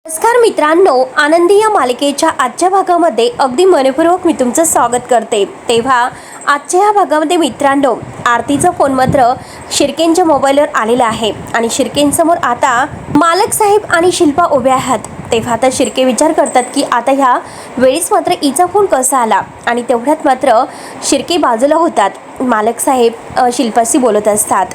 नमस्कार मित्रांनो, आनंदी या मालिकेच्या आजच्या भागामध्ये अगदी मनपूर्वक मी तुमचं स्वागत करते। तेव्हा आजच्या या भागामध्ये मित्रांनो, आरतीचा फोन मात्र शिर्केंच्या मोबाईलवर आलेला आहे आणि शिर्केंसमोर आता मालक साहेब आणि शिल्पा उभ्या आहेत। तेव्हा आता शिर्के विचार करतात की आता ह्या वेळेस मात्र हिचा फोन कसा आला आणि तेवढ्यात मात्र शिर्के बाजूला होतात। मालक साहेब शिल्पाशी बोलत असतात।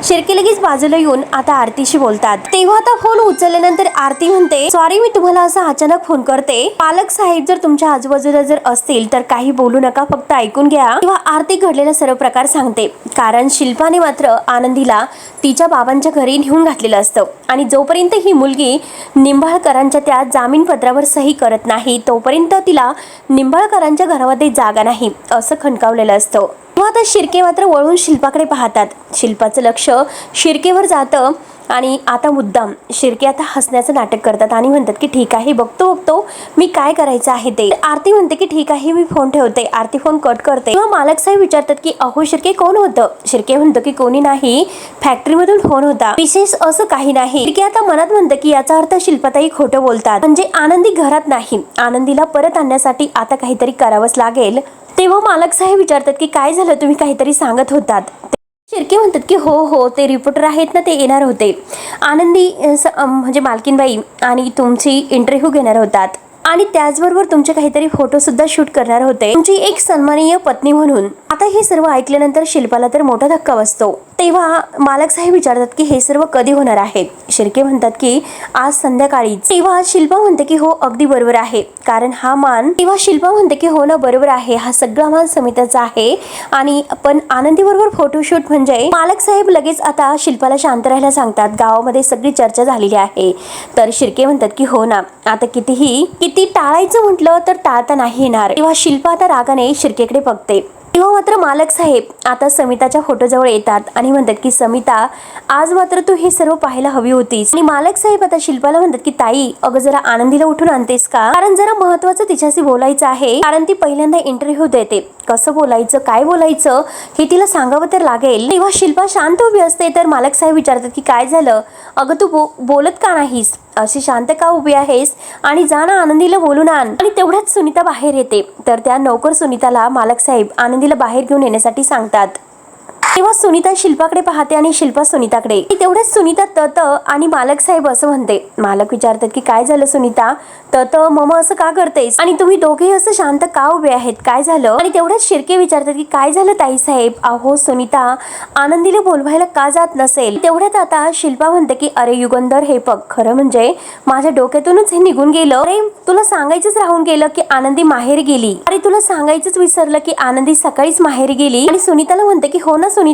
शिर्के लगेच बाजूला येऊन आता आरतीशी बोलतात। तेव्हा आता फोन उचलल्यानंतर आरती म्हणते, सॉरी मी तुम्हाला असा अचानक फोन करते। मालक साहेब जर तुमच्या आजूबाजूला जर असतील तर काही बोलू नका, फक्त ऐकून घ्या। तेव्हा आरती घडलेला सर्व प्रकार सांगते, कारण शिल्पाने मात्र आनंदीला तिच्या बाबांच्या घरी नेऊन घातलेलं असतं आणि जोपर्यंत ही मुलगी निंबाळकरांच्या त्या जामीन पत्रावर सही करत नाही तोपर्यंत तिला निंबाळकरांच्या घरामध्ये जागा नाही असं खणकावलेलं असतं। आता शिर्के मात्र वळून शिल्पाकडे पाहतात। शिल्पाचं लक्ष शिर्केवर जातं आणि आता मुद्दाम शिर्के आता हसण्याचं नाटक करतात आणि म्हणतात की ठीक आहे, बघतो मी काय करायचं आहे ते। आरती म्हणते की ठीक आहे मी फोन ठेवते। आरती फोन कट करते। तेव्हा मालक साहेब विचारतात की अहो शिर्के कोण होतं? शिर्के म्हणतो की कोणी नाही, फॅक्टरीमधून फोन होता, विशेष असं काही नाही। शिर्के आता मनात म्हणतं की याचा अर्थ शिल्पाताई खोटं बोलतात, म्हणजे आनंदी घरात नाही, आनंदीला परत आणण्यासाठी आता काहीतरी करावंच लागेल। तेव्हा मालक साहेब विचारतात की काय झालं, तुम्ही काहीतरी सांगत होतात। शिर्के म्हणतात की हो ते रिपोर्टर आहेत ना, ते येणार होते, आनंदी म्हणजे मालकीनबाई आणि तुमची इंटरव्ह्यू घेणार होतात आणि त्याचबरोबर तुमचे काहीतरी फोटो सुद्धा शूट करणार होते, तुमची एक सन्माननीय पत्नी म्हणून। आता हे सर्व ऐकल्यानंतर शिल्पाला तर मोठा धक्का बसतो। तेव्हा मालक साहेब विचारतात की हे सर्व कधी होणार आहे? शिर्के म्हणतात की आज संध्याकाळी। तेव्हा शिल्पा म्हणते की हो अगदी बरोबर आहे, कारण हा मान। तेव्हा शिल्पा म्हणते की हो ना बरोबर आहे, हा सगळा मान समिताचा आहे आणि पण आनंदी बरोबर फोटोशूट म्हणजे। मालक साहेब लगेच आता शिल्पाला शांत राहायला सांगतात, गावामध्ये सगळी चर्चा झालेली आहे। तर शिर्के म्हणतात की हो ना, आता किती टाळायचं म्हटलं तर टाळता नाही येणार। तेव्हा शिल्पा आता रागाने शिर्केकडे बघते। तेव्हा मात्र मालक साहेब आता समिताच्या फोटोजवळ येतात आणि म्हणतात की समिता, आज मात्र तू हे सर्व पाहायला हवी होतीस। आणि मालक साहेब आता शिल्पाला म्हणतात की ताई, अगं जरा आनंदीला उठून आणतेस का, कारण जरा महत्वाचं तिच्याशी बोलायचं आहे, कारण ती पहिल्यांदा इंटरव्ह्यू देते, कसं बोलायचं काय बोलायचं हे तिला सांगावं तर लागेल। तेव्हा शिल्पा शांत उभी असते तर मालक साहेब विचारतात की काय झालं, अगं तू बोलत का नाहीस, अशी शांत का उभी आहेस, आणि जा ना आनंदीला बोलून आण। आणि तेवढ्यात सुनीता बाहेर येते, तर त्या नौकर सुनीताला मालक साहेब आनंदीला बाहेर घेऊन येण्यासाठी सांगतात। तेव्हा सुनीता शिल्पाकडे पाहते आणि शिल्पा सुनीताकडे। तेवढ्याच सुनीता तत आणि मालक साहेब असं म्हणते। मालक विचारतात की काय झालं सुनीता, तत मम असं का करतेस आणि तुम्ही दोघेही असं शांत का उभे आहेत, काय झालं? आणि तेवढ्याच शिर्के विचारतात की काय झालं ताई साहेब, अहो सुनीता आनंदीला बोलवायला का जात नसेल? तेवढ्यात आता शिल्पा म्हणते की अरे युगंधर, हे बघ खरं म्हणजे माझ्या डोक्यातूनच हे निघून गेलं। अरे तुला सांगायचंच राहून गेलं की आनंदी माहेर गेली, अरे तुला सांगायचंच विसरलं की आनंदी सकाळीच माहेर गेली। आणि सुनीताला म्हणते की हो ना सुनीता।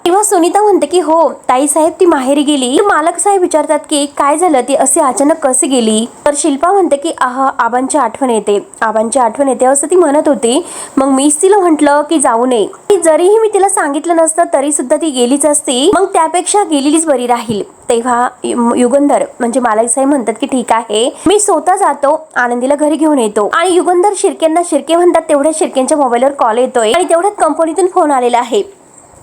तेव्हा सुनीता म्हणते की हो ताई साहेब ती माहेरी गेली। मालक साहेब विचारतात की काय झालं, ती अशी अचानक कशी गेली? तर शिल्पा म्हणते की आबांची आठवण येते असं ती म्हणत होती, मग मीच तिला म्हटलं की जाऊ नये, जरीही मी तिला सांगितलं नसतं तरी सुद्धा ती गेलीच असती, मग त्यापेक्षा गेलेलीच बरी राहील। तेव्हा युगंधर म्हणजे मालक साहेब म्हणतात की ठीक आहे, मी स्वतः जातो, आनंदीला घरी घेऊन येतो। आणि युगंधर शिर्के म्हणतात, तेवढ्या शिर्केंच्या मोबाईलवर कॉल येतोय आणि तेवढ्यात कंपनीतून फोन आलेला आहे।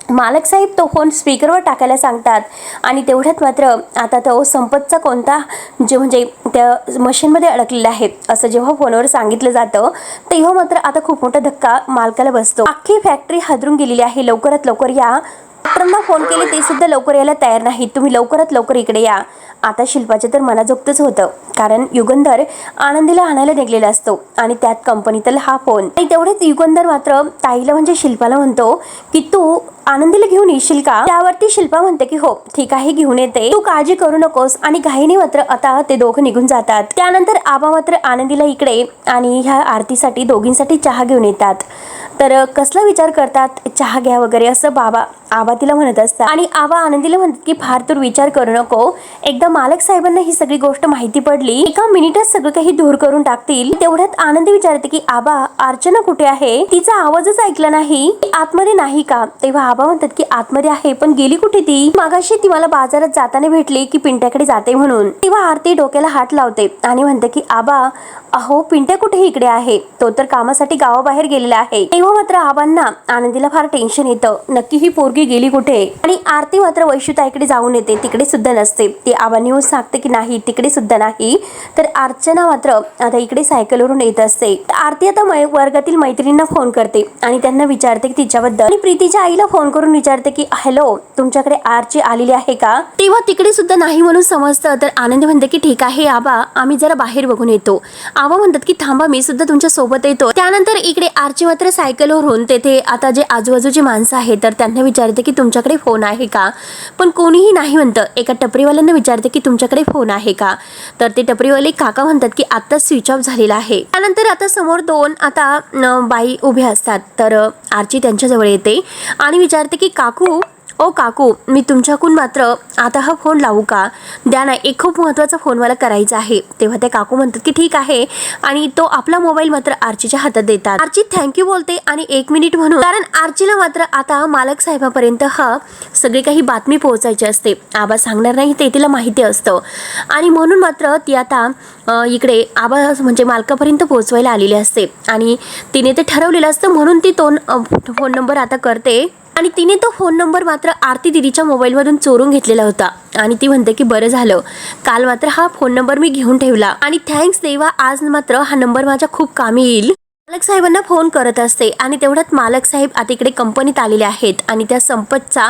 मालक साहेब तो फोन स्पीकरवर टाकायला सांगतात आणि तेवढ्यात मात्र आता तो संपतचा कोणता म्हणजे त्या मशीनमध्ये अडकलेला आहे असं जेव्हा फोनवर सांगितलं जातं तेव्हा मात्र आता खूप मोठा धक्का मालकाला बसतो। अख्खी फॅक्टरी हादरून गेलेली आहे, लवकरात लवकर या, डॉक्टरांना फोन केले ते सुद्धा लवकर यायला तयार नाहीत, तुम्ही लवकरात लवकर इकडे या। आता शिल्पाचे तर मनाजोगतच होतं, कारण युगंधर आनंदीला आणायला निघलेला असतो आणि त्यात कंपनीतला हा फोन। आणि तेवढेच युगंधर मात्र ताईला म्हणजे शिल्पाला म्हणतो की तू आनंदीला घेऊन येशील का? त्यावरती शिल्पा म्हणते की हो ठीक आहे घेऊन येते, तू काळजी करू नकोस। आणि घाईने मात्र आता ते दोघं निघून जातात। त्यानंतर आबा मात्र आनंदीला इकडे आणि ह्या आरतीसाठी दोघींसाठी चहा घेऊन येतात। तर कसला विचार करतात, चहा घ्या वगैरे असं आबा तिला म्हणत असतात आणि आबा आनंदीला म्हणतात की फार तर विचार करू नको, एकदा मालक साहेबांना ही सगळी गोष्ट माहिती पडली एका मिनिटात सगळं काही दूर करून टाकतील। तेवढ्यात आनंदी विचारते की आबा अर्चना कुठे आहे, तिचा आवाजच ऐकला नाही, आतमध्ये नाही का? तेव्हा आबा म्हणतात की आतमध्ये आहे, पण गेली कुठे ती? मागाशी ती मला बाजारात जाताना भेटली की पिंट्याकडे जाते म्हणून. तेव्हा आरती डोक्याला हात लावते आणि म्हणते की आबा, अहो पिंट्या कुठे इकडे आहे, तो तर कामासाठी गावाबाहेर गेलेला आहे. तेव्हा मात्र आबांना आनंदीला फार टेन्शन येतं, नक्की ही पोरगी गेली कुठे. आणि आरती मात्र वैशुताईकडे जाऊन येते, तिकडे सुद्धा नसते. ती आबांनी येऊन सांगते की नाही, तिकडे सुद्धा नाही. तर अर्चना मात्र आता इकडे सायकलवरून येत असते. आरती आता वर्गातील मैत्रिणींना फोन करते आणि त्यांना विचारते की तिच्याबद्दल. आणि प्रीतीच्या आईला फोन करून विचारते की हॅलो, तुमच्याकडे आरची आलेली आहे का? तेव्हा तिकडे सुद्धा नाही म्हणून समजतं. तर आनंद म्हणते की ठीक आहे आबा, आम्ही जरा बाहेर बघून येतो. आबा म्हणतात की थांबा, मी सुद्धा तुमच्या सोबत येतो. त्यानंतर इकडे आरची मात्र सायकलवरून तेथे आता जे आजूबाजूची माणसं आहेत तर त्यांना विचारते की तुमच्याकडे फोन आहे का? पण कोणीही नाही म्हणतं. एका टपरीवाल्यांना विचारते की तुमच्याकडे फोन आहे का? तर ते टपरीवाले काका म्हणतात की आता स्विच ऑफ झालेला आहे. त्यानंतर आता समोर दोन आता बाई उभ्या असतात. तर आरची त्यांच्याजवळ येते आणि विचारते की काकू, ओ काकू, मी तुमच्याकडून मात्र आता हा फोन लावू का? द्या ना, एक खूप महत्त्वाचा फोन मला करायचा आहे. तेव्हा त्या काकू म्हणतात की ठीक आहे आणि तो आपला मोबाईल मात्र आरचीच्या हातात देतात. आरची थँक्यू बोलते आणि 1 मिनिट म्हणून, कारण आरचीला मात्र आता मालक साहेबापर्यंत हा सगळी काही बातमी पोहोचायची असते. आबा सांगणार नाही ते तिला माहिती असतं आणि म्हणून मात्र ती आता इकडे आबा म्हणजे मालकापर्यंत पोहोचवायला आलेली असते. आणि तिने ते ठरवलेलं असतं म्हणून ती तो फोन नंबर आता करते. आणि तिने तो फोन नंबर मात्र आरती दिदीच्या मोबाईलमधून चोरून घेतलेला होता. आणि ती म्हणते की बरं झालं, काल मात्र हा फोन नंबर मी घेऊन ठेवला आणि थँक्स देवा, आज मात्र हा नंबर माझ्या खूप कामी येईल. मालक साहेबांना फोन करत असते आणि तेवढ्यात मालक साहेब आता इकडे कंपनीत आलेले आहेत. आणि त्या संपतचा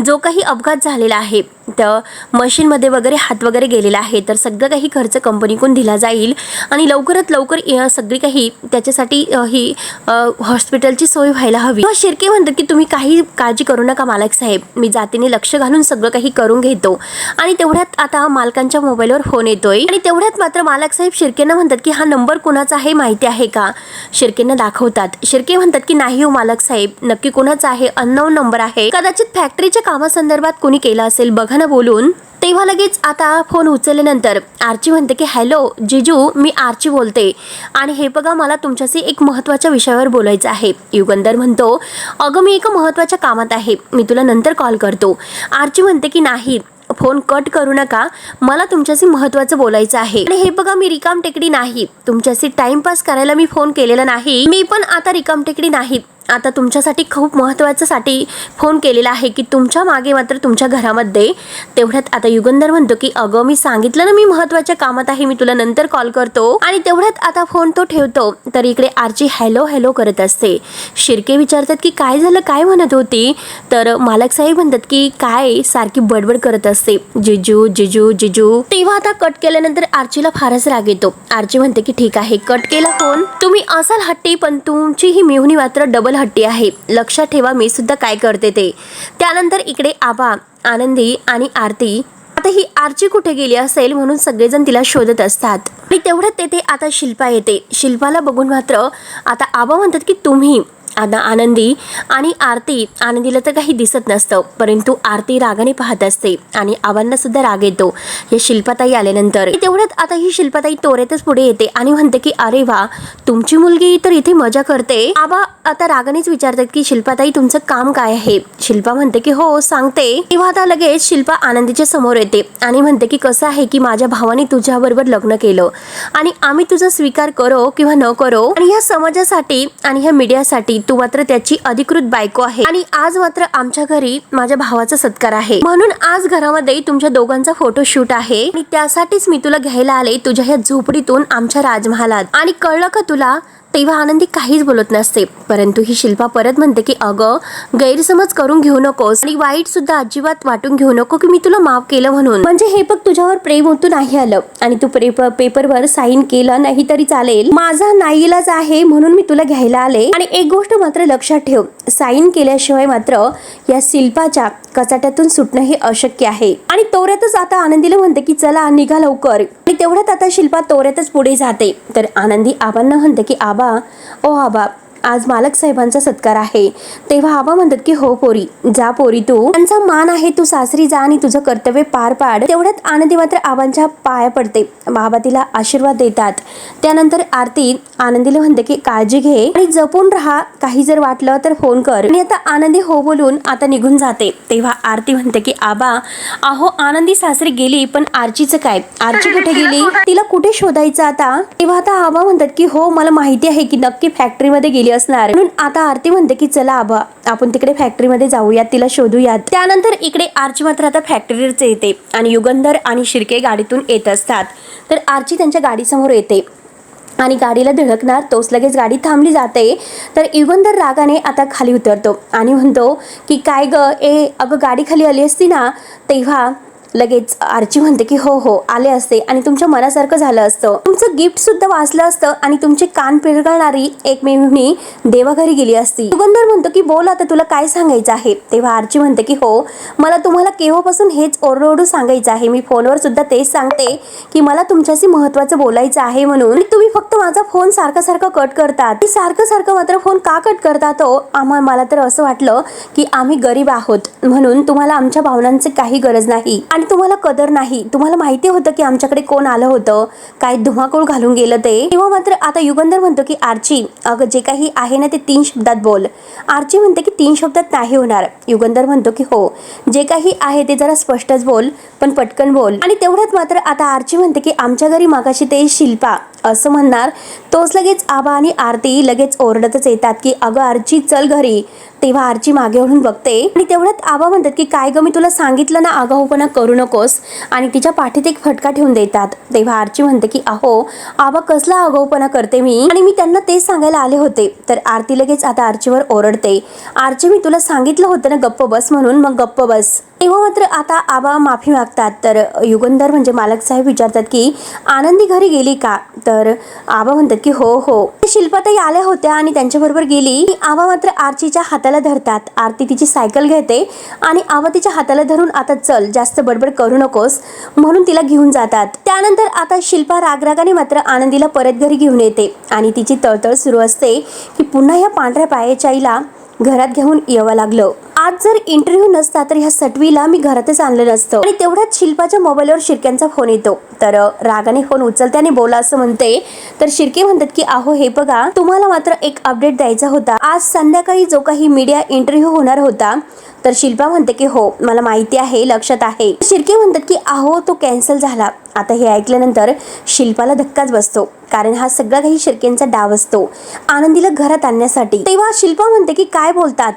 जो काही अपघात झालेला आहे, त्या मशीनमध्ये वगैरे हात वगैरे गेलेला आहे, तर सगळं काही खर्च कंपनीकडून दिला जाईल आणि लवकरात लवकर सगळी काही त्याच्यासाठी ही हॉस्पिटलची सोय व्हायला हवी. शिर्के म्हणतात की तुम्ही काही काळजी करू नका मालक साहेब, मी जातीने लक्ष घालून सगळं काही करून घेतो. आणि तेवढ्यात आता मालकांच्या मोबाईलवर फोन येतोय आणि तेवढ्यात मात्र मालक साहेब शिर्केंना म्हणतात की हा नंबर कोणाचा आहे माहिती आहे का? शिर्केंना दाखवतात. शिर्के म्हणतात की नाही हो मालक साहेब, नक्की कोणाचा आहे? अननोन नंबर आहे, कदाचित फॅक्टरीच्या कामासंदर्भात कोणी केला असेल, बघा ना बोलून. तेव्हा लगेच आता फोन उचलल्यानंतर आरची म्हणते की हॅलो जिजू, मी आरची बोलते आणि हे बघा, मला तुमच्याशी एक महत्त्वाच्या विषयावर बोलायचं आहे. युगंधर म्हणतो अगं मी एका महत्त्वाच्या कामात आहे, मी तुला नंतर कॉल करतो. आरची म्हणते की नाही, फोन कट करू नका, मला तुमच्याशी महत्त्वाचं बोलायचं आहे. आणि हे बघा, मी रिकाम टेकडी नाही, तुमच्याशी टाइमपास करायला मी फोन केलेला नाही. मी पण आता रिकाम टेकडी नाही, आता तुमच्यासाठी खूप महत्त्वाच्यासाठी फोन केलेला आहे की तुमच्या मागे मात्र तुमच्या घरामध्ये. तेवढ्यात आता युगंधर म्हणतो की अगं मी सांगितलं ना मी महत्त्वाच्या कामात आहे, मी तुला नंतर कॉल करतो. आणि तेवढ्यात आता फोन तो ठेवतो. तर इकडे आरची हॅलो हॅलो करत असते. शिर्के विचारतात की काय झालं, काय म्हणत होती? तर मालक साहेब म्हणतात की काय सारखी बडबड करत असते, जिजू जिजू जिजू. तेव्हा आता कट केल्यानंतर आरचीला फारच राग येतो. आरची म्हणते की ठीक आहे, कट केला फोन, तुम्ही असाल हट्टी पण तुमची ही मिहुनी मात्र डबल हट्टी आहे, लक्षात ठेवा मी सुद्धा काय करते ते. त्यानंतर इकडे आबा, आनंदी आणि आरती, आता ही आरची कुठे गेली असेल म्हणून सगळेजण तिला शोधत असतात. आणि तेवढ्यात तेथे आता शिल्पा येते. शिल्पाला बघून मात्र आता आबा म्हणतात की तुम्ही आता आनंदी आणि आरती, आनंदीला तर काही दिसत नसतं परंतु आरती रागाने पाहत असते आणि आबांना सुद्धा राग येतो हे शिल्पाताई आल्यानंतर. तेवढ्यात आता ही शिल्पाताई तोरेतच पुढे येते आणि म्हणते की अरे वा, तुमची मुलगी तर इथे मजा करते. आबा आता रागानेच विचारतात की शिल्पाताई तुमचं काम काय आहे? शिल्पा म्हणते की हो सांगते. तेव्हा आता लगेच शिल्पा आनंदीच्या समोर येते आणि म्हणते की कसं आहे की माझ्या भावाने तुझ्याबरोबर लग्न केलं आणि आम्ही तुझा स्वीकार करो किंवा न करो, आणि ह्या समाजासाठी आणि ह्या मीडियासाठी तू मात्र त्याची अधिकृत बायको आहे. आणि आज मात्र आमच्या घरी माझ्या भावाचा सत्कार आहे म्हणून आज घरामध्ये तुमच्या दोघांचा फोटोशूट आहे आणि त्यासाठीच मी तुला घ्यायला आले तुझ्या ह्या झोपडीतून आमच्या राजमहालात. आणि कळलं का तुला? तेव्हा आनंदी काहीच बोलत नसते परंतु ही शिल्पा परत म्हणते की अगं गैरसमज करून घेऊ नकोस आणि वाईट सुद्धा अजिबात वाटून घेऊ नको की मी तुला माफ केलं म्हणून. म्हणजे हे बघ, तुझ्यावर प्रेम होतं नाही आलं आणि तू पेपरवर साईन केलं नाही तरी चालेल, माझा नाईलाज आहे म्हणून मी तुला घ्यायला आले. आणि एक गोष्ट मात्र लक्षात ठेव, साईन केल्याशिवाय मात्र या शिल्पाच्या कचाट्यातून सुटणं हे अशक्य आहे. आणि तोऱ्यातच आता आनंदीला म्हणते की चला निघा लवकर. आणि तेवढ्यात आता शिल्पा तोऱ्यातच पुढे जाते. तर आनंदी आबांना म्हणते की आबा, ओ आबा, आज मालक साहेबांचा सत्कार आहे. तेव्हा आबा म्हणतात की हो पोरी, जा पोरी तू, त्यांचा मान आहे, तू सासरी जा आणि तुझं कर्तव्य पार पाड. तेवढ्यात आनंदी मात्र आबांच्या पाया पडते. बाबा तिला आशीर्वाद देतात. त्यानंतर आरती आनंदीला म्हणते की काळजी घे आणि जपून राहा, काही जर वाटलं तर फोन कर. आणि आता आनंदी हो बोलून आता निघून जाते. तेव्हा आरती म्हणते की आबा, अहो आनंदी सासरी गेली, पण आरचीचं काय, आरची कुठे गेली, तिला कुठे शोधायचं आता. तेव्हा आता आबा म्हणतात की हो मला माहिती आहे की नक्की फॅक्टरीमध्ये गेली असणार. म्हणून आता आरती म्हणते की चला आबा आपण तिकडे फॅक्टरीमध्ये जाऊयात, तिला शोधूयात. त्यानंतर इकडे आरची मात्र आता फॅक्टरीवरच येते आणि युगंधर आणि शिर्के गाडीतून येत असतात. तर आरची त्यांच्या गाडीसमोर येते आणि गाडीला धडकणार तोच लगेच गाडी थांबली जाते. तर युगंधर रागाने आता खाली उतरतो आणि म्हणतो की काय ग अगं गाडी खाली आली असती ना. तेव्हा लगेच आरची म्हणते की हो हो आले असते आणि तुमच्या मनासारखं झालं असतं, तुमचं गिफ्ट सुद्धा वाचलं असतं आणि तुमचे कान पिरगळणारी एक मेहुणी देवाघरी गेली असती. युगंधर म्हणतो की बोल आता तुला काय सांगायचं आहे. तेव्हा आरची म्हणते की हो मला तुम्हाला केव्हापासून हेच ओरडू सांगायचं आहे, मी फोनवर सुद्धा तेच सांगते की मला तुमच्याशी महत्वाचं बोलायचं आहे म्हणून. तुम्ही फक्त माझा फोन सारखं सारखं कट करतात, सारखं सारखं मात्र फोन का कट करतात हो. मला तर असं वाटलं की आम्ही गरीब आहोत म्हणून तुम्हाला आमच्या भावनांची काही गरज नाही आणि तुम्हाला कदर नाही. तुम्हाला माहिती होतं की आमच्याकडे कोण आलं होतं, काय धुमाकूळ घालून गेलं ते. तेव्हा मात्र आता युगंधर म्हणतो की आरची अगं जे काही आहे ना ते 3 शब्दात बोल. आरची म्हणते की 3 शब्दात नाही होणार. युगंधर म्हणतो की हो जे काही आहे ते जरा स्पष्टच बोल, पण पटकन बोल. आणि तेवढ्यात मात्र आता आरची म्हणते की आमच्या घरी मागाशी ते शिल्पा असं म्हणणार तोच लगेच आबा आणि आरती लगेच ओरडतच येतात की अगं आरची चल घरी. तेव्हा आरची मागे वळून बघते आणि तेवढ्यात आबा म्हणतात की काय ग मी तुला सांगितलं ना आगाऊपणा करू नकोस, आणि तिच्या पाठीत एक फटका ठेवून देतात. तेव्हा आरची म्हणते की अहो आबा कसला आगाऊपणा करते मी, आणि मी त्यांना तेच सांगायला आले होते. तर आरती लगेच आता आरचीवर ओरडते, आरची मी तुला सांगितलं होतं ना गप्प बस म्हणून, मग गप्प बस. तेव्हा मात्र आता आबा माफी मागतात. तर युगंधर म्हणजे मालक साहेब विचारतात की आनंदी घरी गेली का. तर आबा म्हणतात की हो हो शिल्पाताई आल्या होत्या आणि त्यांच्याबरोबर गेली. आबा मात्र आरचीच्या हाताला धरतात. आरती तिची सायकल घेते आणि आबा तिच्या हाताला धरून आता चल जास्त बडबड करू नकोस म्हणून तिला घेऊन जातात. त्यानंतर आता शिल्पा रागरागाने मात्र आनंदीला परत घरी घेऊन येते आणि तिची तळतळ सुरू असते की पुन्हा या पांढऱ्या पायाच्या आईला घरात घेऊन यावं लागलं. आज जर इंटरव्ह्यू नसता तर ह्या सटवीला मी घरातच आणलं नसतं. आणि तेवढ्यात शिल्पाच्या मोबाईलवर शिर्क्यांचा फोन येतो. तर रागाने फोन उचलते आणि बोला असं म्हणते. तर शिर्के म्हणतात की अहो हे बघा तुम्हाला मात्र एक अपडेट द्यायचा होता. आज संध्याकाळी जो काही मीडिया इंटरव्ह्यू होणार होता. तर शिल्पा म्हणते की हो मला माहिती आहे, लक्षात आहे. शिर्के म्हणतात की अहो तो कॅन्सल झाला. आता हे ऐकल्यानंतर शिल्पाला धक्काच बसतो, कारण हा सगळा काही शिर्केंचा डाव असतो आनंदीला घरात आणण्यासाठी. तेव्हा शिल्पा म्हणते की काय बोलतात.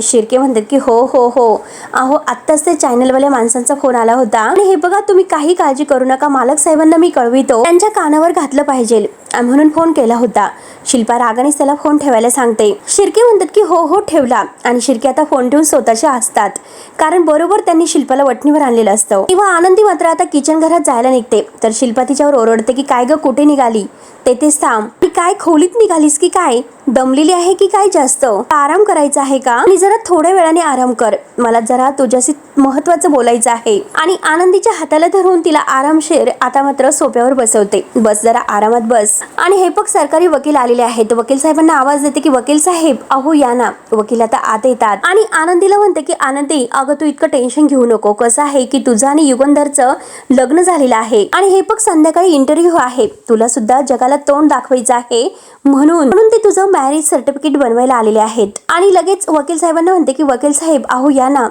शिर्के म्हणतात की हो हो हो अहो आत्ताच ते चॅनलवाल्या माणसांचा फोन आला होता आणि हे बघा तुम्ही काही काळजी करू नका, मालक साहेबांना मी कळवितो, त्यांच्या कानावर घातलं पाहिजे म्हणून फोन केला होता. शिल्पा रागानेच त्याला फोन ठेवायला सांगते. शिर्के म्हणतात की हो हो ठेवला. आणि शिर्के आता फोन ठेवून स्वतःच्या असतात, कारण बरोबर त्यांनी शिल्पाला वटणीवर आणलेलं असतं. तेव्हा आनंदी मात्र आता किचन घरात जायला निघते. तर शिल्पा तिच्यावर ओरडते की काय ग कुठे निघाली, तेथेच थांब. ती काय खोलीत निघालीस की काय, दमलेली आहे की काय, जास्त आराम करायचा आहे का, आणि जरा थोड्या वेळाने आराम कर, मला जरा तुझ्याशी महत्वाचं बोलायचं आहे. आणि आनंदीच्या हाताला धरून तिला आरामशीर आता मात्र सोप्यावर बसवते. बस जरा आरामात बस. आणि हे बघ सरकारी वकील आलेले आहेत. वकील साहेबांना आवाज देते की वकील साहेब अहो या ना. वकील आता आत येतात आणि आनंदीला म्हणते की आनंदी अगं तू इतकं टेन्शन घेऊ नको, कसं आहे की तुझं आणि युगंधरचं लग्न झालेलं आहे आणि हे बघ संध्याकाळी इंटरव्ह्यू आहे, तुला सुद्धा जगाला तोंड दाखवायचं आहे म्हणून ते तुझं मॅरेज सर्टिफिकेट बनवायला आलेले आहेत. आणि लगेच वकील साहेबांना म्हणते की वकील साहेब अहो या ना.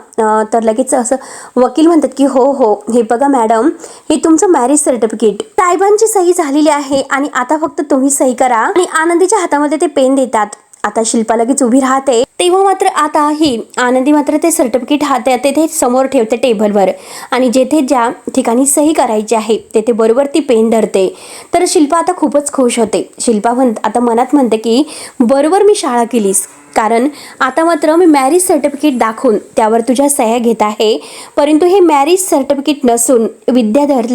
तर लगेच असं वकील म्हणतात की हो हो हे बघा मॅडम हे तुमचं मॅरेज सर्टिफिकेट साहेबांची सही झालेली आहे आणि आता फक्त तुम्ही सही करा. आणि आनंदीच्या हातामध्ये ते पेन देतात. आता शिल्पा लगेच उभी राहते. तेव्हा मात्र आता ही आनंदी मात्र ते सर्टिफिकेट हातात तेथे समोर ठेवते टेबलवर आणि जेथे ज्या ठिकाणी सही करायची आहे तेथे बरोबर ती पेन धरते. तर शिल्पा आता खूपच खुश होते. शिल्पा आता मनात म्हणते की बरोबर मी शाळा केलीस, कारण आता मात्र मी मॅरेज सर्टिफिकेट दाखवून त्यावर तुझ्या सह्या घेत आहे, परंतु हे मॅरेज सर्टिफिकेट नसून विद्याधर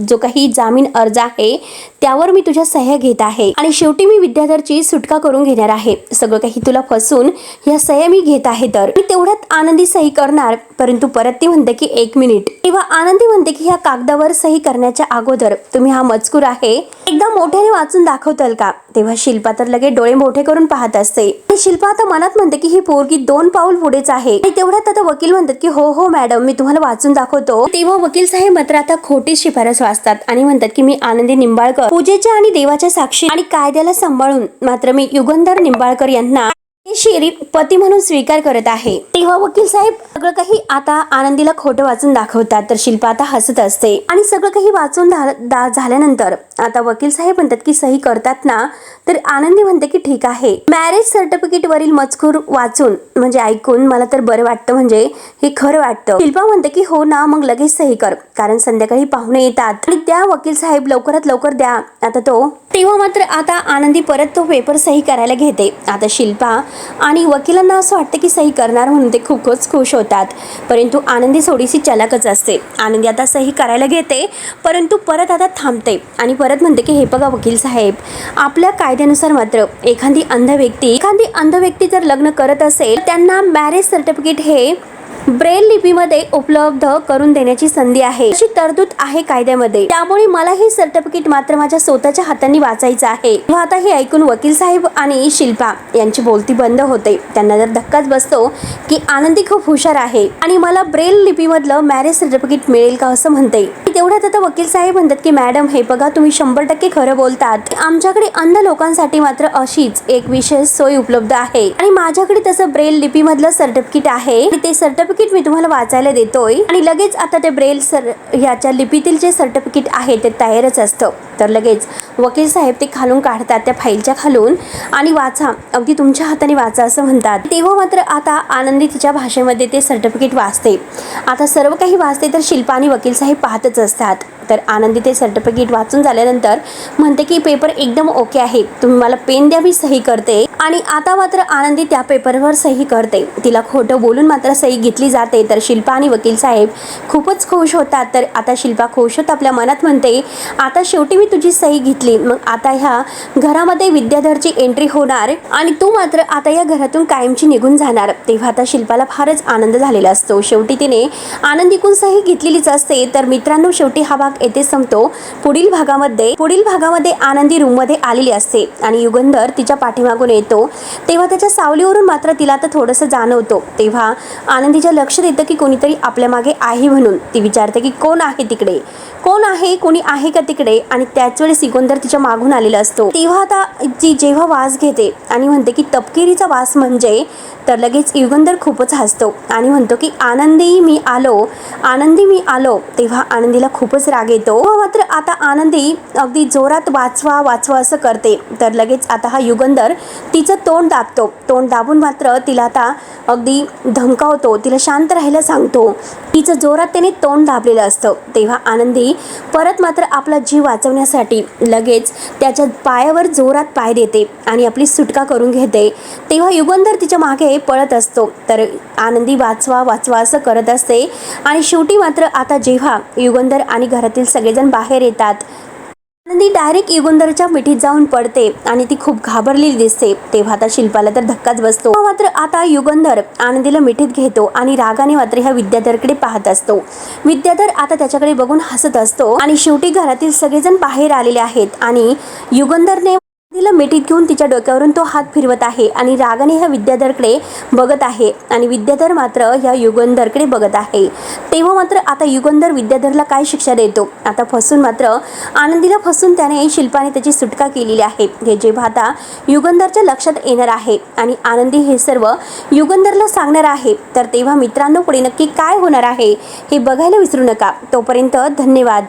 जो काही जामीन अर्ज आहे त्यावर मी तुझ्या सह्या घेत आहे आणि शेवटी मी विद्याधरची सुटका करून घेणार आहे. सगळं काही तुला फसून या सह्या मी घेत आहे. तर मी तेवढ्यात आनंदी सही करणार, परंतु परत ती म्हणते की 1 मिनिट. तेव्हा आनंदी म्हणते की ह्या कागदावर सही करण्याच्या अगोदर तुम्ही हा मजकूर आहे एकदा मोठ्याने वाचून दाखवताल का? तेव्हा शिल्पा तर लगेच डोळे मोठे करून पाहत असते आणि शिल्पा आता मनात म्हणते की ही पोरगी 2 पाऊल पुढेच आहे. आणि तेवढ्यात आता वकील म्हणतात की हो हो मॅडम, मी तुम्हाला वाचून दाखवतो. तेव्हा वकील साहेब मात्र आता खोटी शिफारस वाचतात आणि म्हणतात की मी आनंदी निंबाळकर, पूजेच्या आणि देवाच्या साक्षी आणि कायद्याला सांभाळून मात्र मी युगंधर निंबाळकर यांना शरीर पती म्हणून स्वीकार करत आहे. तेव्हा वकील साहेब सगळं काही आता आनंदीला खोटं वाचून दाखवतात. तर शिल्पा आता हसत असते आणि सगळं काही वाचून झाल्यानंतर आता वकील साहेब म्हणतात की सही करतात ना? तर आनंदी म्हणते की ठीक आहे. मॅरेज सर्टिफिकेट वरील मजकूर वाचून म्हणजे ऐकून मला तर बरं वाटतं, म्हणजे हे खरं वाटतं. शिल्पा म्हणते की हो ना, मग लगेच सही कर, कारण संध्याकाळी पाहुणे येतात आणि त्या वकील साहेब लवकरात लवकर द्या आता तो. तेव्हा मात्र आता आनंदी परत तो पेपर सही करायला घेते. आता शिल्पा आणि वकिलांना असं वाटतं की सही करणार म्हणून ते खूपच खुश होतात, परंतु आनंदी थोडीशी चलाकच असते. आनंदी आता सही करायला घेते, परंतु परत आता थांबते आणि परत म्हणते की हे बघा वकील साहेब, आपल्या कायद्यानुसार मात्र एखादी अंध व्यक्ती जर लग्न करत असेल त्यांना मॅरेज सर्टिफिकेट हे ब्रेल लिपीमध्ये उपलब्ध करून देण्याची संधी आहे, अशी तरतूद आहे कायद्यामध्ये. त्यामुळे मला हे सर्टिफिकेट मात्र माझ्या स्वतःच्या हाताने वाचायचं आहे. आता हे ऐकून वकील साहेब आणि शिल्पा यांची बोलती बंद होते. त्यांना जर धक्काच बसतो की आनंदी खूप हुशार आहे आणि मला ब्रेल लिपीमधलं मॅरेज सर्टिफिकेट मिळेल का असं म्हणते. तेवढ्यात आता वकील साहेब म्हणतात की मॅडम हे बघा, तुम्ही 100% खरं बोलतात. आमच्याकडे अंध लोकांसाठी मात्र अशीच एक विशेष सोय उपलब्ध आहे आणि माझ्याकडे तसं ब्रेल लिपीमधलं सर्टिफिकेट आहे. ते सर्टिफिकेट मी तुम्हाला वाचायला देतोय आणि लगेच आता ते ब्रेल याच्या लिपीतील जे सर्टिफिकेट आहे ते तयारच असतं. तर लगेच वकील साहेब ते खालून काढतात त्या फाईलच्या खालून आणि वाचा, अगदी तुमच्या हाताने वाचा असं म्हणतात. तेव्हा मात्र आता आनंदी तिच्या भाषेमध्ये ते सर्टिफिकेट वाचते. आता सर्व काही वाचते तर शिल्पा आणि वकील साहेब पाहतच असतात. तर आनंदी ते सर्टिफिकेट वाचून झाल्यानंतर म्हणते की पेपर एकदम ओके आहे, तुम्ही मला पेन द्या, मी सही करते. आणि आता मात्र आनंदी त्या पेपरवर सही करते. तिला खोटं बोलून मात्र सही घेतली जाते. तर शिल्पा आणि वकील साहेब खूपच खुश होतात. तर आता शिल्पा खुश होत आपल्या मनात म्हणते आता शेवटी मी तुझी सही घेतली, मग आता ह्या घरामध्ये विद्याधरची एंट्री होणार आणि तू मात्र आता या घरातून कायमची निघून जाणार. तेव्हा आता शिल्पाला फारच आनंद झालेला असतो. शेवटी तिने आनंदीकडून सही घेतलेलीच असते. तर मित्रांनो, शेवटी हा भाग येथे संपतो. पुढील भागामध्ये आनंदी रूम मध्ये आलेली असते आणि युगंधर तिच्या पाठीमागून येतो. तेव्हा त्याच्या सावलीवरून मात्र तिला आता थोडंसं जाणवतो. तेव्हा आनंदीच्या लक्षात येतं की कोणीतरी आपल्या मागे आहे म्हणून. ती विचारते की कोण आहे तिकडे, कोण आहे, कोणी आहे का तिकडे? आणि त्याच वेळेस युगंधर तिच्या मागून आलेला असतो. तेव्हा आता ती जेव्हा वास घेते आणि म्हणते की तपकिरीचा वास म्हणजे, तर लगेच युगंधर खूपच हसतो आणि म्हणतो की आनंदी मी आलो. तेव्हा आनंदीला खूपच राग येतो. मात्र आता आनंदी अगदी जोरात वाचवा असं करते. तर लगेच आता हा युगंधर तिचं तोंड दाबतो. तोंड दाबून मात्र तिला आता अगदी धमकावतो, तिला शांत राहायला सांगतो. तिचं जोरात त्याने तोंड दाबलेलं असतं. तेव्हा आनंदी परत मात्र आपला जीव वाचवण्यासाठी लगेच त्याच्या पायावर जोरात पाय देते आणि आपली सुटका करून घेते. तेव्हा युगंधर तिच्या मागे पळत असतो. तर आनंदी वाचवा असं करत असते आणि शेवटी मात्र आता जेव्हा युगंधर आणि घरातील सगळेजण बाहेर येतात, आनंदी डायरेक्ट युगंधरच्या मिठीत जाऊन पडते आणि ती खूप घाबरलेली दिसते. तेव्हा आता शिल्पाला तर धक्काच बसतो. मात्र आता युगंधर आनंदीला मिठीत घेतो आणि रागाने मात्र ह्या विद्याधरकडे पाहत असतो. विद्याधर आता त्याच्याकडे बघून हसत असतो आणि शेवटी घरातील सगळेजण बाहेर आलेले आहेत आणि युगंधरने तिला मिठीत घेऊन तिच्या डोक्यावरून तो हात फिरवत आहे आणि रागाने ह्या विद्याधरकडे बघत आहे आणि विद्याधर मात्र ह्या युगंधरकडे बघत आहे. तेव्हा मात्र आता युगंधर विद्याधरला काय शिक्षा देतो? आता आनंदीला फसून त्याने शिल्पाने त्याची सुटका केलेली आहे हे जेव्हा आता युगंधरच्या लक्षात येणार आहे आणि आनंदी हे सर्व युगंधरला सांगणार आहे. तर तेव्हा मित्रांनो, पुढे नक्की काय होणार आहे हे बघायला विसरू नका. तोपर्यंत धन्यवाद.